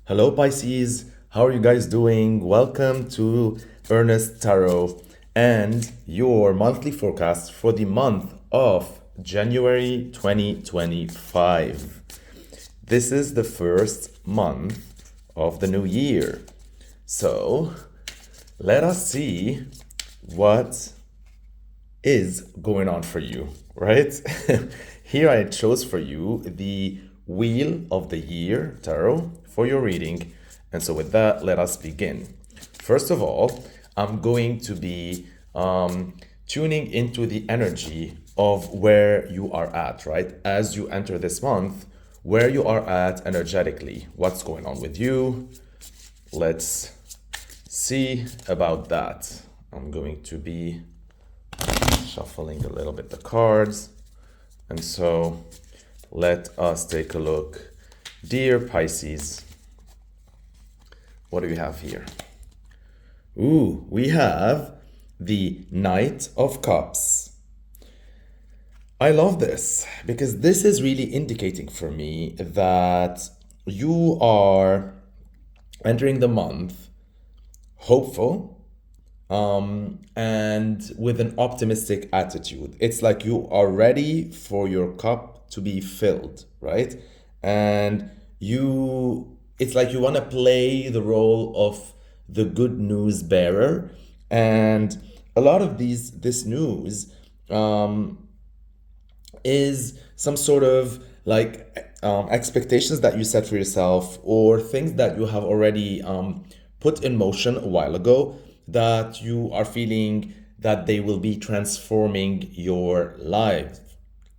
Hello, Pisces. How are you guys doing? Welcome to Ernest Tarot and your monthly forecast for the month of January 2025. This is the first month of the new year. So let us see what is going on for you, right? Here I chose for you the Wheel of the Year Tarot for your reading. And so with that, let us begin. First of all, I'm going to be tuning into the energy of where you are at, right? As you enter this month, where you are at energetically, what's going on with you. Let's see about that. I'm going to be shuffling a little bit the cards. And so let us take a look. Dear Pisces, what do we have here? Ooh, we have the Knight of Cups. I love this because this is really indicating for me that you are entering the month hopeful, and with an optimistic attitude. It's like you are ready for your cup to be filled, right? And it's like you want to play the role of the good news bearer. And a lot of this news is some sort of like expectations that you set for yourself or things that you have already put in motion a while ago that you are feeling that they will be transforming your life.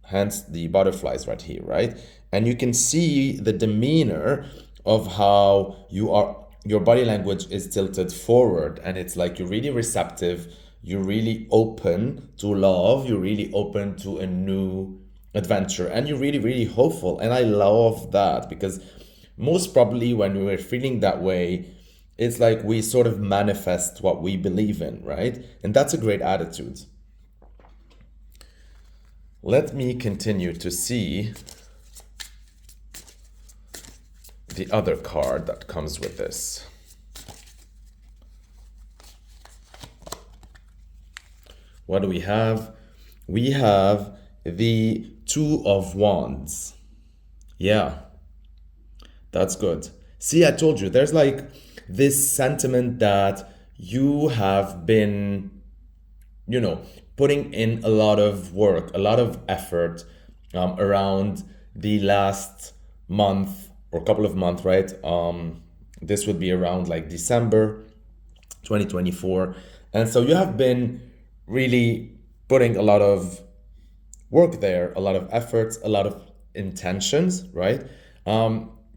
Hence the butterflies right here, right? And you can see the demeanor of how your body language is tilted forward, and it's like you're really receptive, you're really open to love, you're really open to a new adventure, and you're really, really hopeful. And I love that because most probably when we're feeling that way, it's like we sort of manifest what we believe in, right? And that's a great attitude. Let me continue to see the other card that comes with this. What do we have? We have the Two of Wands. Yeah, that's good. See, I told you, there's like this sentiment that you have been, putting in a lot of work, a lot of effort around the last month or couple of months, right? This would be around like December 2024. And so you have been really putting a lot of work there, a lot of efforts, a lot of intentions, right?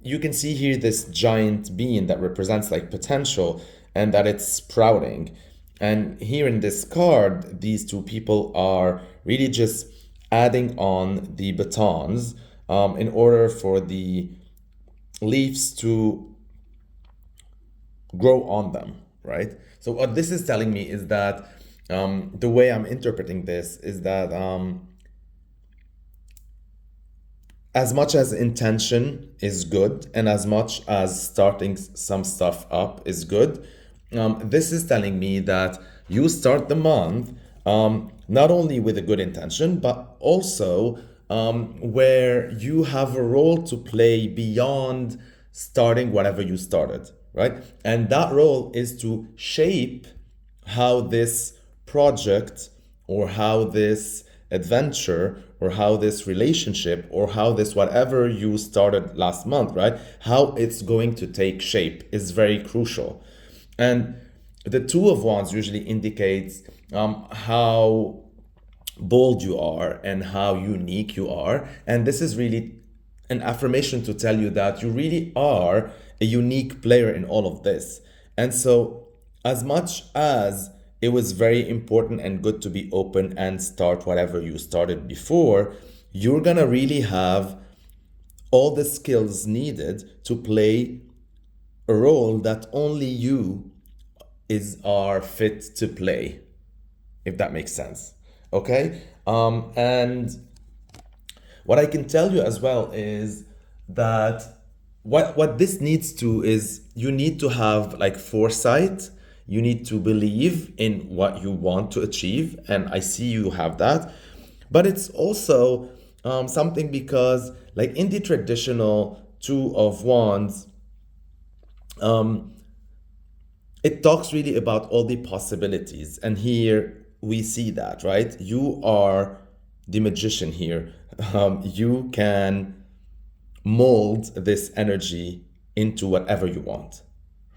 You can see here this giant bean that represents like potential and that it's sprouting. And here in this card, these two people are really just adding on the batons in order for the leaves to grow on them, right? So what this is telling me is that the way I'm interpreting this is that as much as intention is good and as much as starting some stuff up is good, this is telling me that you start the month not only with a good intention, but also where you have a role to play beyond starting whatever you started, right? And that role is to shape how this project or how this adventure or how this relationship or how this whatever you started last month, right? How it's going to take shape is very crucial. And the Two of Wands usually indicates how bold you are and how unique you are. And this is really an affirmation to tell you that you really are a unique player in all of this. And so, as much as it was very important and good to be open and start whatever you started before, you're gonna really have all the skills needed to play a role that only you are fit to play, if that makes sense. Okay? And what I can tell you as well is that what this needs to is you need to have like foresight. You need to believe in what you want to achieve, and I see you have that. But it's also something, because like in the traditional Two of Wands, it talks really about all the possibilities. And here we see that, right? You are the magician here. You can mold this energy into whatever you want.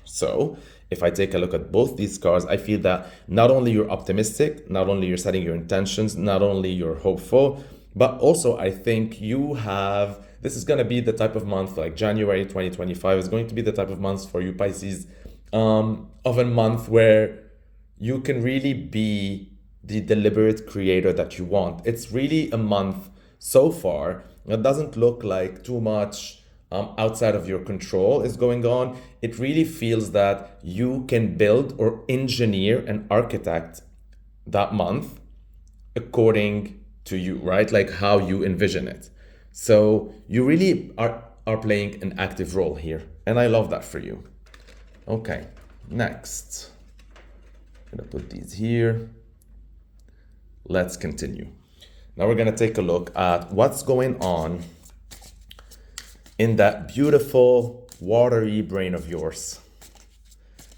So if I take a look at both these cards, I feel that not only you're optimistic, not only you're setting your intentions, not only you're hopeful, but also I think you have, this is going to be the type of month, like January 2025 is going to be the type of month for you Pisces, of a month where you can really be the deliberate creator that you want. It's really a month so far that doesn't look like too much outside of your control is going on. It really feels that you can build or engineer and architect that month according to you, right? Like how you envision it. So you really are playing an active role here. And I love that for you. Okay, next. I'm gonna put these here. Let's continue. Now we're gonna take a look at what's going on in that beautiful watery brain of yours.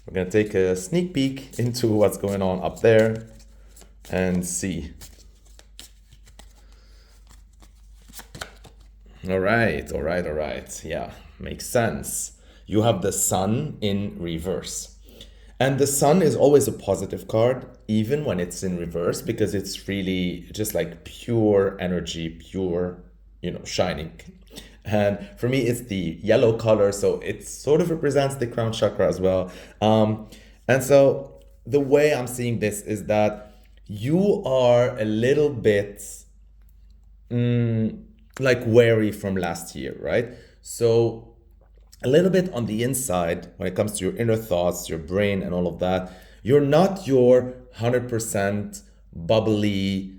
We're gonna take a sneak peek into what's going on up there and see. All right. Yeah, makes sense. You have the Sun in reverse. And the Sun is always a positive card, even when it's in reverse, because it's really just like pure energy, pure, shining. And for me, it's the yellow color, so it sort of represents the crown chakra as well. And so the way I'm seeing this is that you are a little bit like wary from last year, right? So a little bit on the inside, when it comes to your inner thoughts, your brain, and all of that, you're not your 100% bubbly,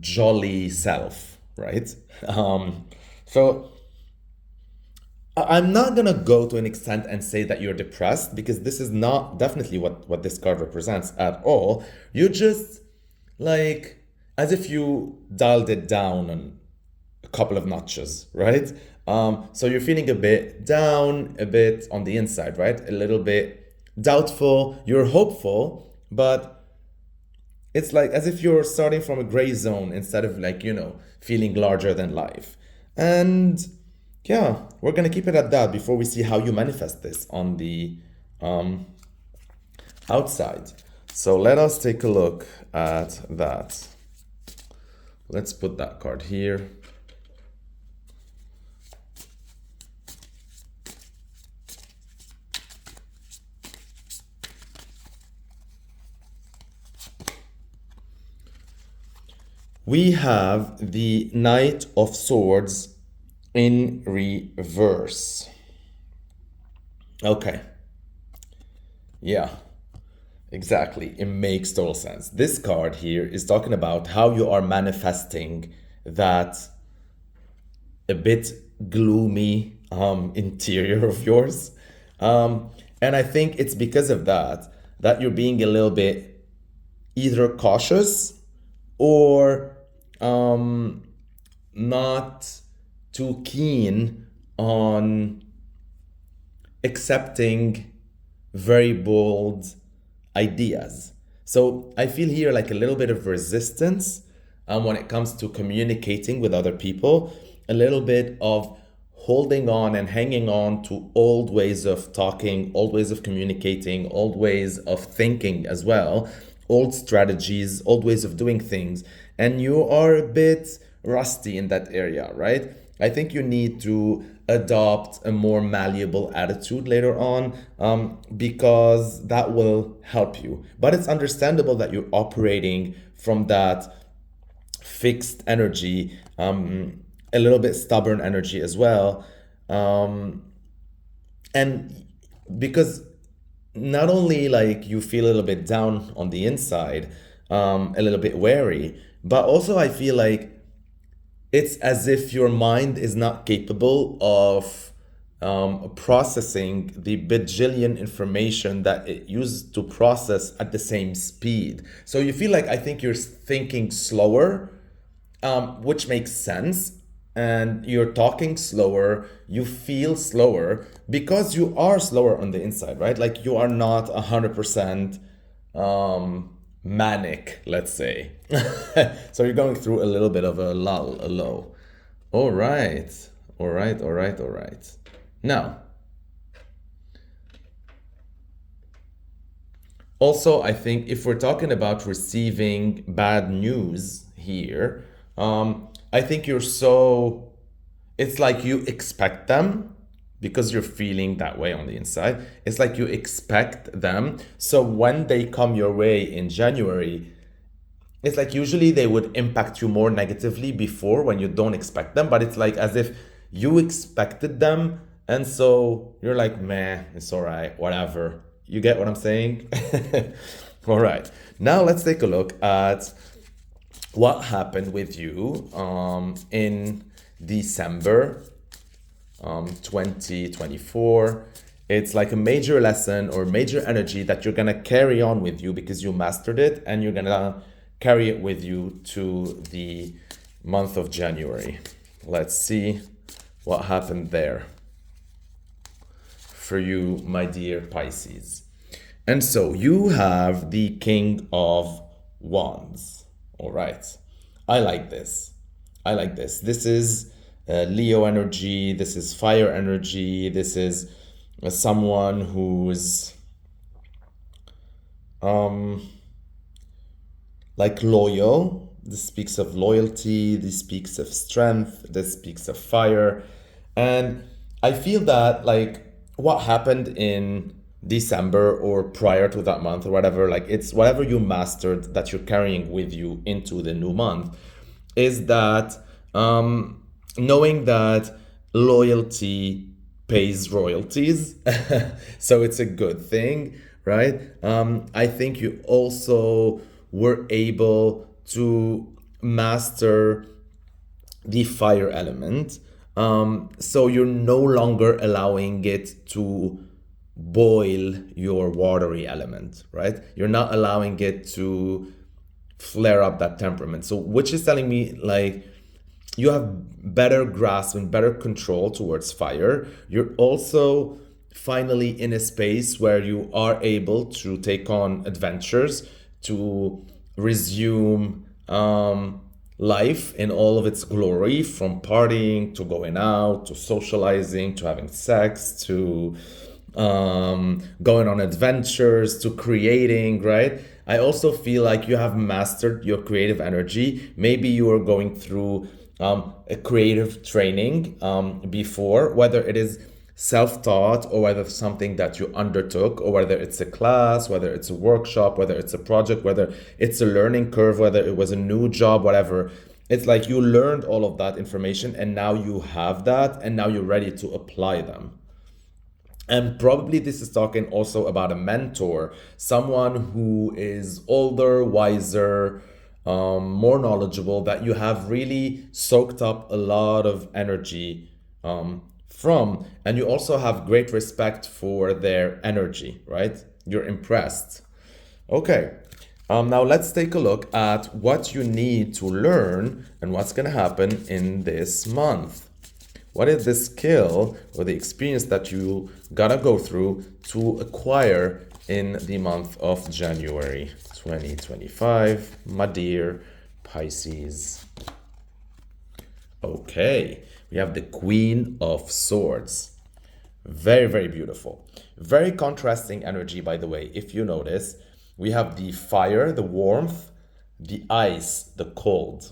jolly self, right? So I'm not gonna go to an extent and say that you're depressed, because this is not definitely what this card represents at all. You're just like as if you dialed it down on a couple of notches, right? So you're feeling a bit down, a bit on the inside, right? A little bit doubtful. You're hopeful, but it's like as if you're starting from a gray zone instead of like, feeling larger than life. And yeah, we're gonna keep it at that before we see how you manifest this on the outside. So let us take a look at that. Let's put that card here. We have the Knight of Swords in reverse. Okay. Yeah, exactly. It makes total sense. This card here is talking about how you are manifesting that a bit gloomy interior of yours. And I think it's because of that you're being a little bit either cautious or not too keen on accepting very bold ideas. So I feel here like a little bit of resistance when it comes to communicating with other people, a little bit of holding on and hanging on to old ways of talking, old ways of communicating, old ways of thinking as well, old strategies, old ways of doing things. And you are a bit rusty in that area, right? I think you need to adopt a more malleable attitude later on, because that will help you. But it's understandable that you're operating from that fixed energy, a little bit stubborn energy as well. And because not only like you feel a little bit down on the inside, a little bit wary, but also I feel like it's as if your mind is not capable of processing the bajillion information that it used to process at the same speed. So you feel like, I think you're thinking slower, which makes sense. And you're talking slower, you feel slower because you are slower on the inside, right? Like you are not 100% manic, let's say. So you're going through a little bit of a lull, a low. All right, all right, all right, all right. Now, also, I think if we're talking about receiving bad news here, I think you're so, it's like you expect them because you're feeling that way on the inside. It's like you expect them. So when they come your way in January, it's like usually they would impact you more negatively before when you don't expect them, but it's like as if you expected them, and so you're like, meh, it's all right, whatever. You get what I'm saying? All right. Now let's take a look at what happened with you in December 2024. It's like a major lesson or major energy that you're gonna carry on with you because you mastered it, and you're gonna carry it with you to the month of January. Let's see what happened there for you, my dear Pisces. And so you have the King of Wands. All right. I like this. I like this. This is Leo energy. This is fire energy. This is someone who's like loyal. This speaks of loyalty. This speaks of strength. This speaks of fire. And I feel that like what happened in December or prior to that month or whatever, like it's whatever you mastered that you're carrying with you into the new month, is that knowing that loyalty pays royalties. So it's a good thing, right? I think you also were able to master the fire element. So you're no longer allowing it to boil your watery element, right? You're not allowing it to flare up that temperament. So, which is telling me like you have better grasp and better control towards fire. You're also finally in a space where you are able to take on adventures, to resume life in all of its glory, from partying to going out to socializing to having sex to going on adventures to creating, right? I also feel like you have mastered your creative energy. Maybe you are going through a creative training before, whether it is self-taught or whether it's something that you undertook, or whether it's a class, whether it's a workshop, whether it's a project, whether it's a learning curve, whether it was a new job, whatever. It's like you learned all of that information and now you have that, and now you're ready to apply them. And probably this is talking also about a mentor, someone who is older, wiser, more knowledgeable, that you have really soaked up a lot of energy from. And you also have great respect for their energy, right? You're impressed. Okay. Now let's take a look at what you need to learn and what's going to happen in this month. What is the skill or the experience that you gotta go through to acquire in the month of January 2025, my dear Pisces? Okay, we have the Queen of Swords. Very, very beautiful. Very contrasting energy, by the way. If you notice, we have the fire, the warmth, the ice, the cold.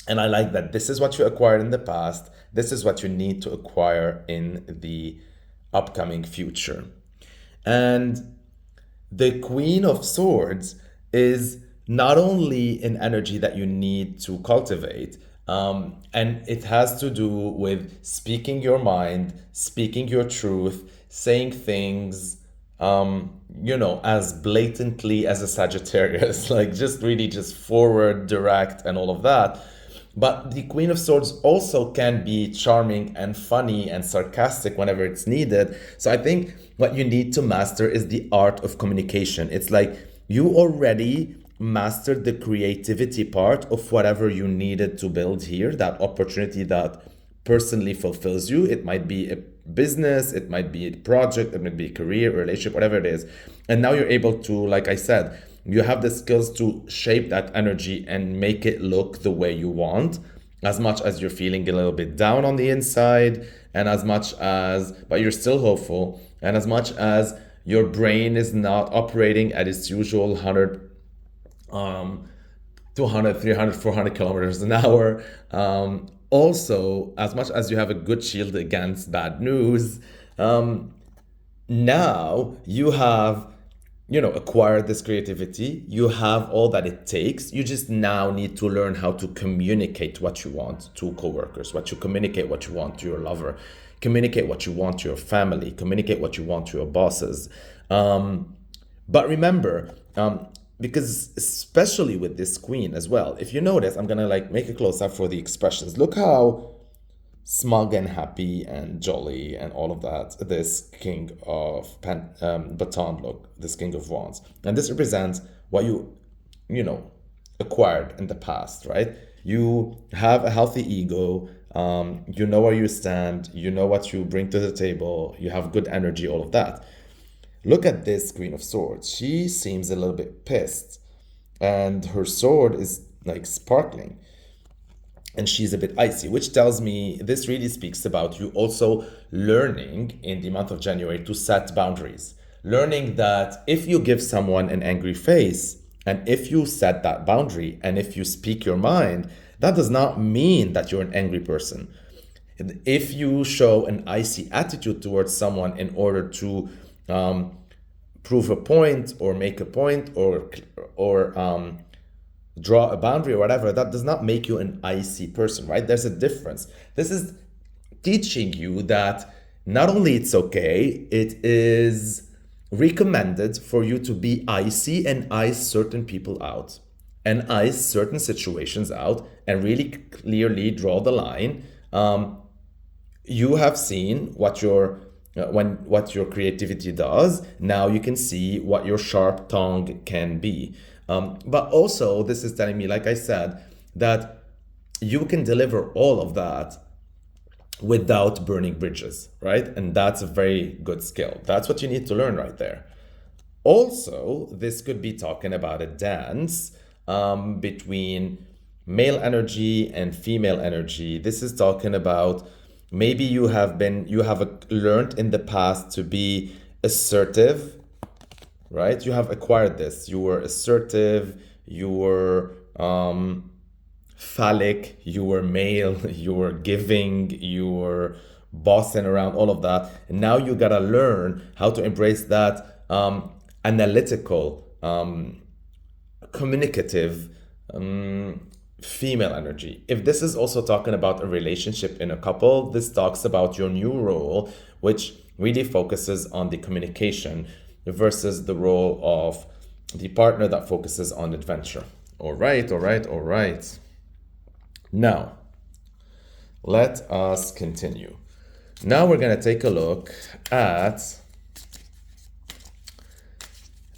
And I like that this is what you acquired in the past. This is what you need to acquire in the upcoming future. And the Queen of Swords is not only an energy that you need to cultivate, and it has to do with speaking your mind, speaking your truth, saying things, as blatantly as a Sagittarius, like just really just forward, direct, and all of that. But the Queen of Swords also can be charming and funny and sarcastic whenever it's needed. So I think what you need to master is the art of communication. It's like you already mastered the creativity part of whatever you needed to build here, that opportunity that personally fulfills you. It might be a business, it might be a project, it might be a career, a relationship, whatever it is. And now you're able to, like I said, you have the skills to shape that energy and make it look the way you want, as much as you're feeling a little bit down on the inside, and as much as, but you're still hopeful, and as much as your brain is not operating at its usual 100 200, 300, 400 kilometers an hour. Also, as much as you have a good shield against bad news, now you have, acquired this creativity. You have all that it takes. You just now need to learn how to communicate what you want to coworkers, communicate what you want to your lover, communicate what you want to your family, communicate what you want to your bosses. But remember, because especially with this queen as well, if you notice, I'm gonna make a close up for the expressions. Look how smug and happy and jolly and all of that this king of baton look, this king of wands, and this represents what you acquired in the past, right? You have a healthy ego. You know where you stand, you know what you bring to the table, you have good energy, all of that. Look at this Queen of Swords. She seems a little bit pissed, and her sword is sparkling, and she's a bit icy, which tells me this really speaks about you also learning in the month of January to set boundaries. Learning that if you give someone an angry face, and if you set that boundary, and if you speak your mind, that does not mean that you're an angry person. If you show an icy attitude towards someone in order to prove a point or make a point or draw a boundary or whatever, that does not make you an icy person, right? There's a difference. This is teaching you that not only it's okay, it is recommended for you to be icy and ice certain people out and ice certain situations out and really clearly draw the line. You have seen what your creativity does. Now you can see what your sharp tongue can be. But also, this is telling me, like I said, that you can deliver all of that without burning bridges, right? And that's a very good skill. That's what you need to learn right there. Also, this could be talking about a dance between male energy and female energy. This is talking about maybe you have learned in the past to be assertive, right? You have acquired this. You were assertive, you were phallic, you were male, you were giving, you were bossing around, all of that. And now you gotta learn how to embrace that analytical, communicative, female energy. If this is also talking about a relationship in a couple, this talks about your new role, which really focuses on the communication versus the role of the partner that focuses on adventure. All right. Now, let us continue. Now we're going to take a look at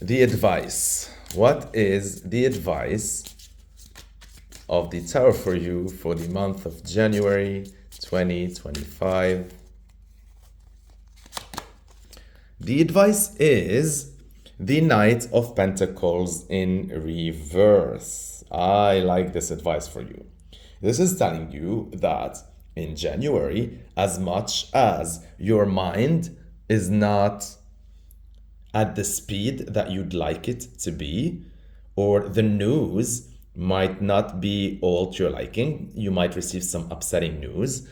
the advice. What is the advice of the tarot for you for the month of January 2025? The advice is the Knight of Pentacles in reverse. I like this advice for you. This is telling you that in January, as much as your mind is not at the speed that you'd like it to be, or the news might not be all to your liking, you might receive some upsetting news,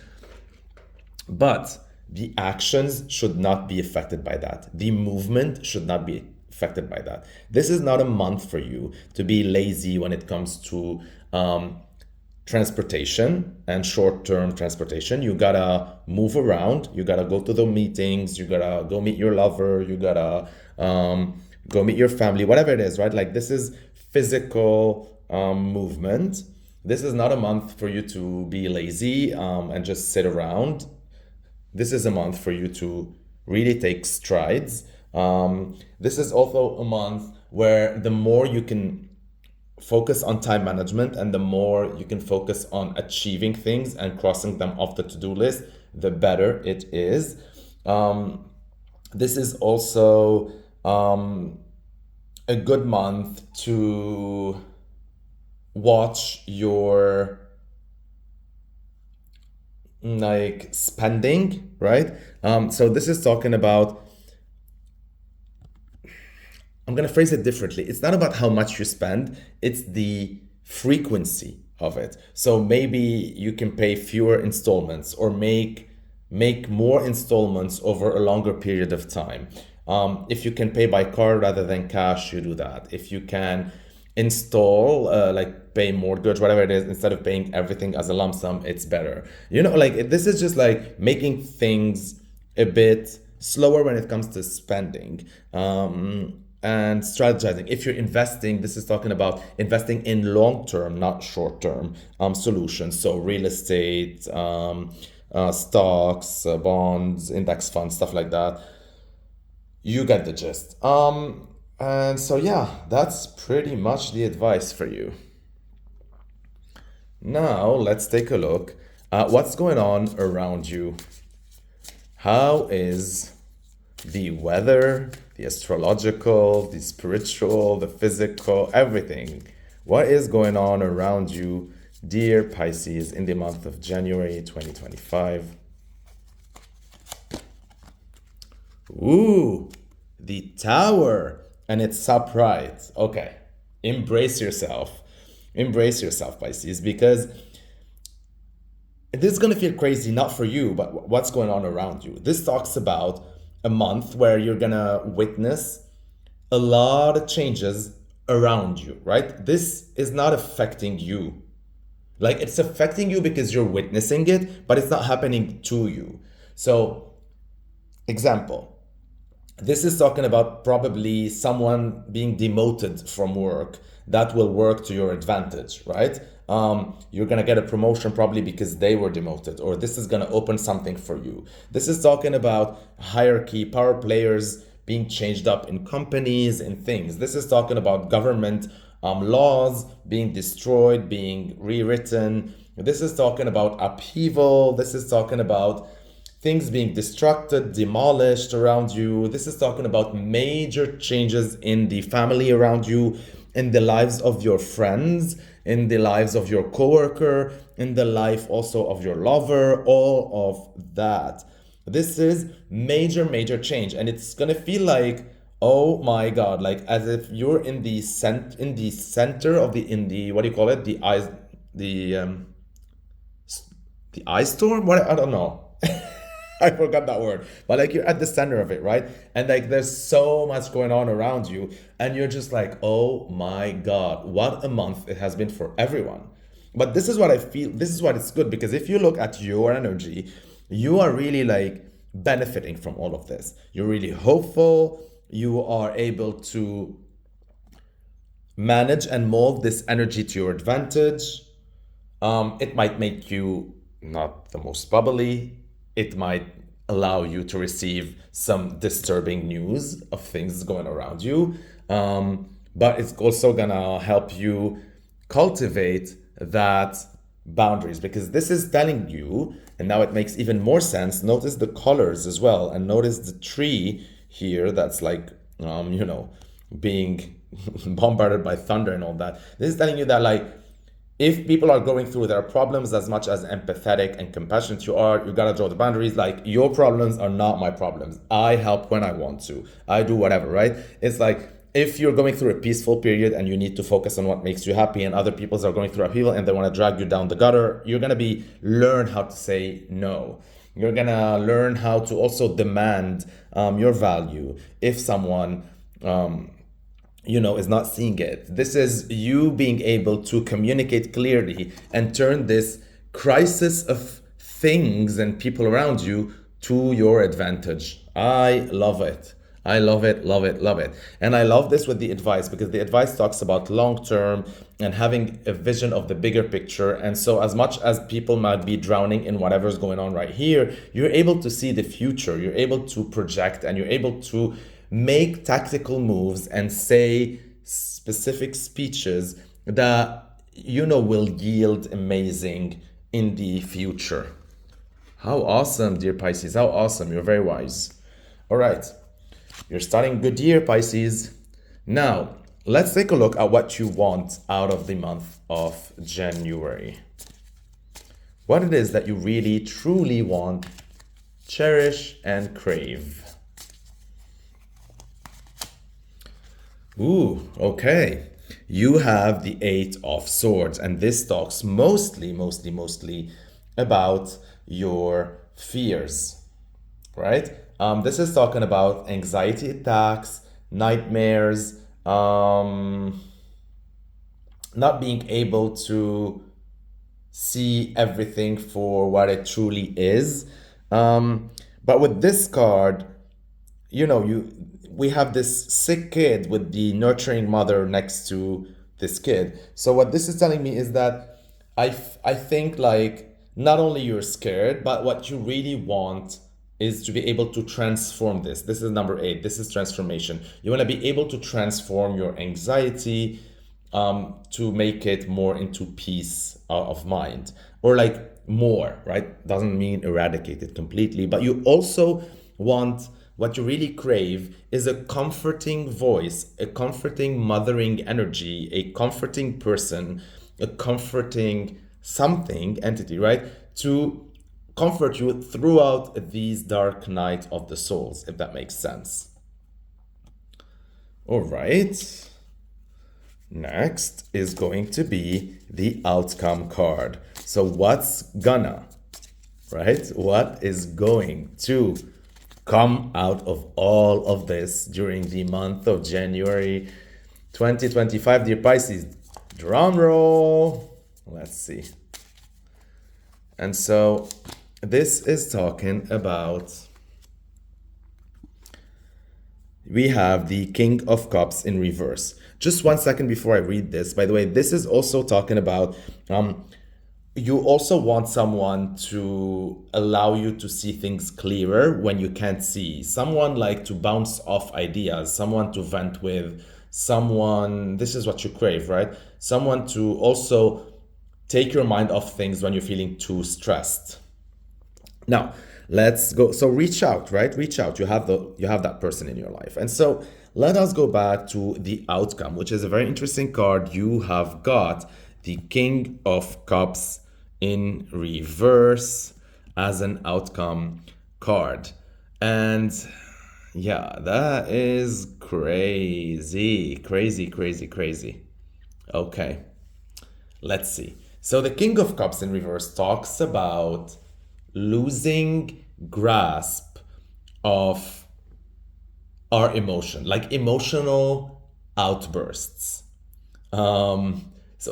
but the actions should not be affected by that. The movement should not be affected by that. This is not a month for you to be lazy when it comes to transportation and short-term transportation. You gotta move around, you gotta go to the meetings, you gotta go meet your lover, you gotta go meet your family, whatever it is, right? Like, this is physical movement. This is not a month for you to be lazy and just sit around. This is a month for you to really take strides. This is also a month where the more you can focus on time management and the more you can focus on achieving things and crossing them off the to-do list, the better it is. This is also a good month to watch your like spending, right? So this is talking about, I'm going to phrase it differently. It's not about how much you spend, it's the frequency of it. So maybe you can pay fewer installments or make more installments over a longer period of time. If you can pay by card rather than cash, you do that. If you can install, like pay mortgage, whatever it is, instead of paying everything as a lump sum, it's better. Like this is just like making things a bit slower when it comes to spending. And strategizing. If you're investing, this is talking about investing in long-term, not short-term solutions. So real estate, stocks, bonds, index funds, stuff like that. You get the gist. And so yeah, that's pretty much the advice for you. Now let's take a look at what's going on around you. How is the weather, the astrological, the spiritual, the physical, everything? What is going on around you, dear Pisces, in the month of January 2025? Ooh, the Tower, and it's upright. Okay, embrace yourself. Embrace yourself, Pisces, because this is going to feel crazy, not for you, but what's going on around you. This talks about a month where you're going to witness a lot of changes around you, right? This is not affecting you. Like it's affecting you because you're witnessing it, but it's not happening to you. So, example, this is talking about probably someone being demoted from work. That will work to your advantage, right? You're gonna get a promotion probably because they were demoted, or this is gonna open something for you. This is talking about hierarchy, power players being changed up in companies and things. This is talking about government laws being destroyed, being rewritten. This is talking about upheaval. This is talking about things being destructed, demolished around you. This is talking about major changes in the family around you, in the lives of your friends, in the lives of your coworker, in the life also of your lover, all of that. This is major change, and it's gonna feel like, oh my God, like as if you're in the center of the what do you call it? The ice storm? What, I don't know. I forgot that word. But like you're at the center of it, right? And like there's so much going on around you, and you're just like, oh my God, what a month it has been for everyone. But this is what I feel, this is what it's good, because if you look at your energy, you are really like benefiting from all of this. You're really hopeful, you are able to manage and mold this energy to your advantage. It might make you not the most bubbly. It might allow you to receive some disturbing news of things going around you. But it's also gonna help you cultivate that boundaries, because this is telling you, and now it makes even more sense. Notice the colors as well, and notice the tree here that's like, being bombarded by thunder and all that. This is telling you that like, if people are going through their problems, as much as empathetic and compassionate you are, you gotta draw the boundaries. Like, your problems are not my problems. I help when I want to. I do whatever, right? It's like, if you're going through a peaceful period and you need to focus on what makes you happy, and other people are going through upheaval and they want to drag you down the gutter, you're gonna learn how to say no. You're gonna learn how to also demand your value if someone is not seeing it. This is you being able to communicate clearly and turn this crisis of things and people around you to your advantage. I love it. I love it, love it, love it. And I love this with the advice because the advice talks about long term and having a vision of the bigger picture. And so, as much as people might be drowning in whatever's going on right here, you're able to see the future, you're able to project, and you're able to make tactical moves and say specific speeches that will yield amazing in the future. How awesome, dear Pisces. How awesome. You're very wise. All right. You're starting good year, Pisces. Now, let's take a look at what you want out of the month of January. What it is that you really, truly want, cherish, and crave. Ooh, okay. You have the Eight of Swords, and this talks mostly about your fears, right? This is talking about anxiety attacks, nightmares, not being able to see everything for what it truly is. But with this card, we have this sick kid with the nurturing mother next to this kid. So what this is telling me is that I think like not only you're scared, but what you really want is to be able to transform this. This is number 8. This is transformation. You want to be able to transform your anxiety to make it more into peace of mind, or like more, right? Doesn't mean eradicate it completely, but you also want, what you really crave is a comforting voice, a comforting mothering energy, a comforting person, a comforting something, entity, right? To comfort you throughout these dark night of the souls, if that makes sense. All right. Next is going to be the outcome card. So what's gonna, right? What is going to come out of all of this during the month of January 2025, dear Pisces? Drum roll. Let's see. And so this is talking about, we have the King of Cups in reverse. Just 1 second before I read this, by the way, this is also talking about you also want someone to allow you to see things clearer when you can't see. Someone like to bounce off ideas, someone to vent with, someone, this is what you crave, right? Someone to also take your mind off things when you're feeling too stressed. Now, let's go. So reach out, right? Reach out. You have that person in your life. And so let us go back to the outcome, which is a very interesting card. You have got the King of Cups in reverse as an outcome card. And yeah, that is crazy, crazy, crazy, crazy. Okay, let's see. So the King of Cups in reverse talks about losing grasp of our emotion, like emotional outbursts. So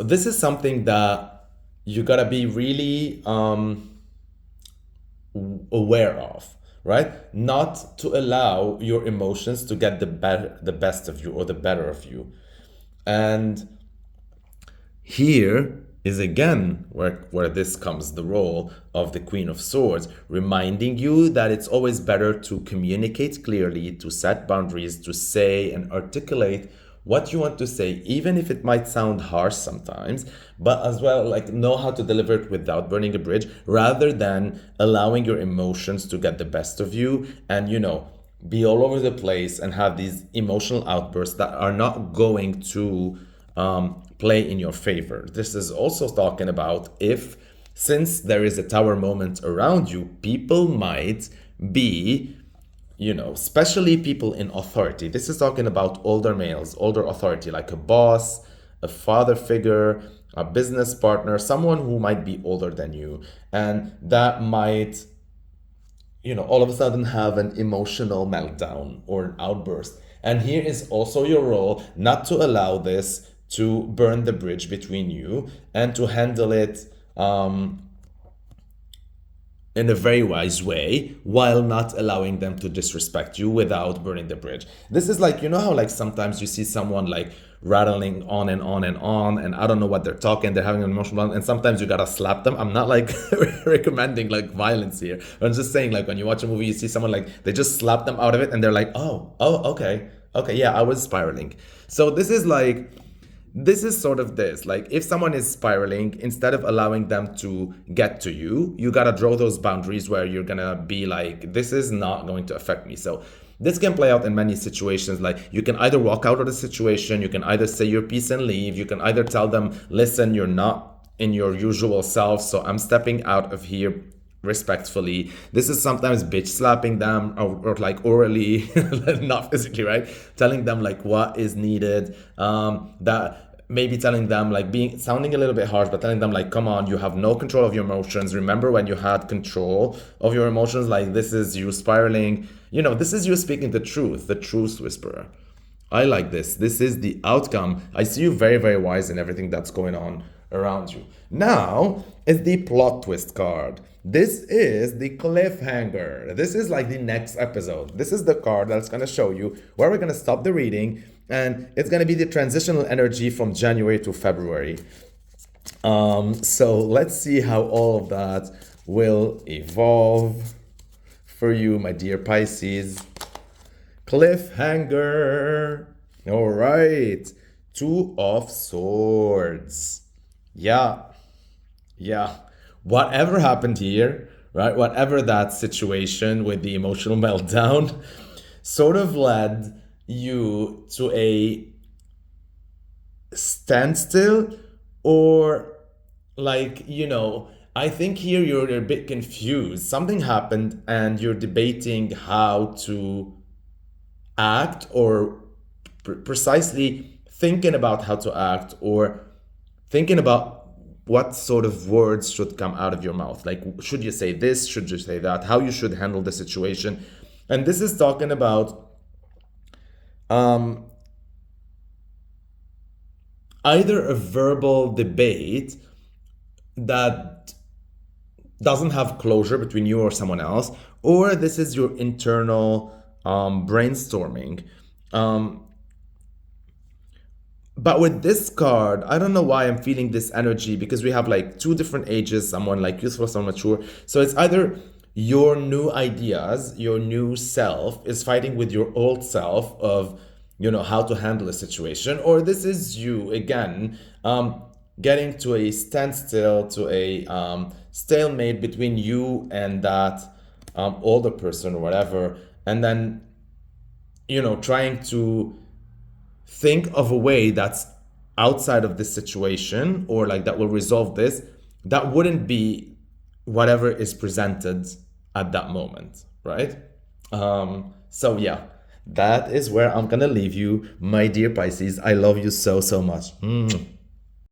this is something that you gotta be really aware of, right? Not to allow your emotions to get the best of you or the better of you. And here is again where this comes the role of the Queen of Swords, reminding you that it's always better to communicate clearly, to set boundaries, to say and articulate what you want to say, even if it might sound harsh sometimes, but as well, like, know how to deliver it without burning a bridge, rather than allowing your emotions to get the best of you and, be all over the place and have these emotional outbursts that are not going to play in your favor. This is also talking about since there is a tower moment around you, people might be, especially people in authority. This is talking about older males, older authority, like a boss, a father figure, a business partner, someone who might be older than you. And that might, all of a sudden have an emotional meltdown or an outburst. And here is also your role, not to allow this to burn the bridge between you and to handle it in a very wise way while not allowing them to disrespect you without burning the bridge. This is like, you know how like sometimes you see someone like rattling on and on and on, and I don't know what they're talking, they're having an emotional moment, and sometimes you gotta slap them. I'm not like recommending like violence here. I'm just saying, like, when you watch a movie, you see someone like they just slap them out of it and they're like, oh, okay. Okay, yeah, I was spiraling. So this is sort of this, like, if someone is spiraling, instead of allowing them to get to you, you gotta draw those boundaries where you're gonna be like, this is not going to affect me. So this can play out in many situations. Like, you can either walk out of the situation, you can either say your piece and leave, you can either tell them, listen, you're not in your usual self, so I'm stepping out of here respectfully. This is sometimes bitch slapping them, or like orally, not physically, right? Telling them like what is needed. That maybe telling them, like, being sounding a little bit harsh, but telling them like, come on, you have no control of your emotions. Remember when you had control of your emotions? Like, this is you spiraling. You know, this is you speaking the truth whisperer. I like this. This is the outcome. I see you very, very wise in everything that's going on around you. Now is the plot twist card. This is the cliffhanger. This is like the next episode. This is the card that's going to show you where we're going to stop the reading, and it's going to be the transitional energy from January to February. So let's see how all of that will evolve for you, my dear Pisces. Cliffhanger. All right. Two of Swords. Yeah. Whatever happened here, right? Whatever that situation with the emotional meltdown sort of led you to a standstill, or like, I think here you're a bit confused. Something happened and you're debating how to act, or precisely thinking about how to act, or thinking about what sort of words should come out of your mouth. Like, should you say this? Should you say that? How you should handle the situation. And this is talking about either a verbal debate that doesn't have closure between you or someone else, or this is your internal brainstorming. But with this card, I don't know why I'm feeling this energy, because we have like two different ages, someone like youthful, someone mature. So it's either your new ideas, your new self is fighting with your old self of, how to handle a situation, or this is you again, getting to a standstill, to a stalemate between you and that older person or whatever. And then, trying to think of a way that's outside of this situation, or like that will resolve this, that wouldn't be whatever is presented at that moment, right? So yeah, that is where I'm gonna leave you, my dear Pisces. I love you so much.